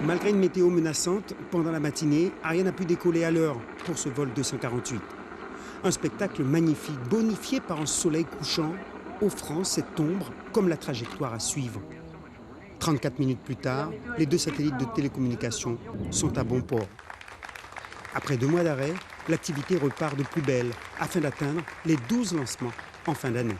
Malgré une météo menaçante, pendant la matinée, Ariane a pu décoller à l'heure pour ce vol 248. Un spectacle magnifique, bonifié par un soleil couchant, offrant cette ombre comme la trajectoire à suivre. 34 minutes plus tard, les 2 satellites de télécommunication sont à bon port. Après 2 mois d'arrêt, l'activité repart de plus belle afin d'atteindre les 12 lancements en fin d'année.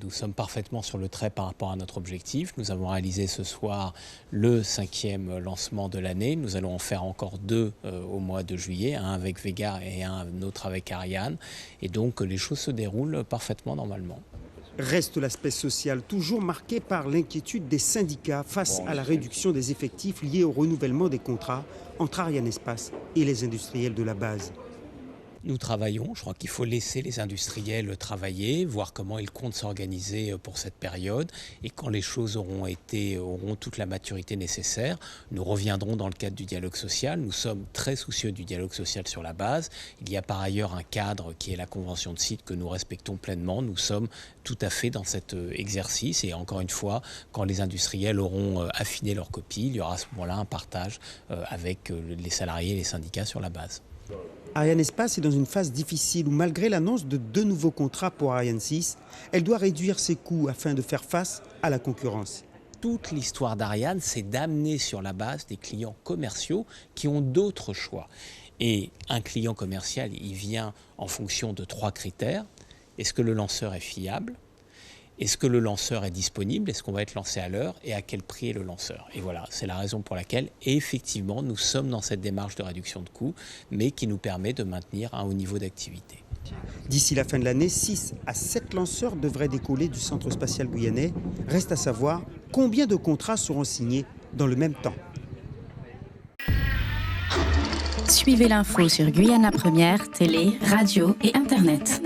Nous sommes parfaitement sur le trait par rapport à notre objectif. Nous avons réalisé ce soir le 5e lancement de l'année. Nous allons en faire encore 2 au mois de juillet, un avec Vega et un autre avec Ariane. Et donc les choses se déroulent parfaitement normalement. Reste l'aspect social, toujours marqué par l'inquiétude des syndicats face à la réduction des effectifs liés au renouvellement des contrats entre Arianespace et les industriels de la base. Nous travaillons, je crois qu'il faut laisser les industriels travailler, voir comment ils comptent s'organiser pour cette période. Et quand les choses auront toute la maturité nécessaire, nous reviendrons dans le cadre du dialogue social. Nous sommes très soucieux du dialogue social sur la base. Il y a par ailleurs un cadre qui est la convention de site que nous respectons pleinement. Nous sommes tout à fait dans cet exercice. Et encore une fois, quand les industriels auront affiné leur copie, il y aura à ce moment-là un partage avec les salariés et les syndicats sur la base. Arianespace est dans une phase difficile où, malgré l'annonce de 2 nouveaux contrats pour Ariane 6, elle doit réduire ses coûts afin de faire face à la concurrence. Toute l'histoire d'Ariane, c'est d'amener sur la base des clients commerciaux qui ont d'autres choix. Et un client commercial, il vient en fonction de 3 critères. Est-ce que le lanceur est fiable ? Est-ce que le lanceur est disponible ? Est-ce qu'on va être lancé à l'heure ? Et à quel prix est le lanceur ? Et voilà, c'est la raison pour laquelle, effectivement, nous sommes dans cette démarche de réduction de coûts, mais qui nous permet de maintenir un haut niveau d'activité. D'ici la fin de l'année, 6 à 7 lanceurs devraient décoller du centre spatial guyanais. Reste à savoir combien de contrats seront signés dans le même temps. Suivez l'info sur Guyana Première, télé, radio et Internet.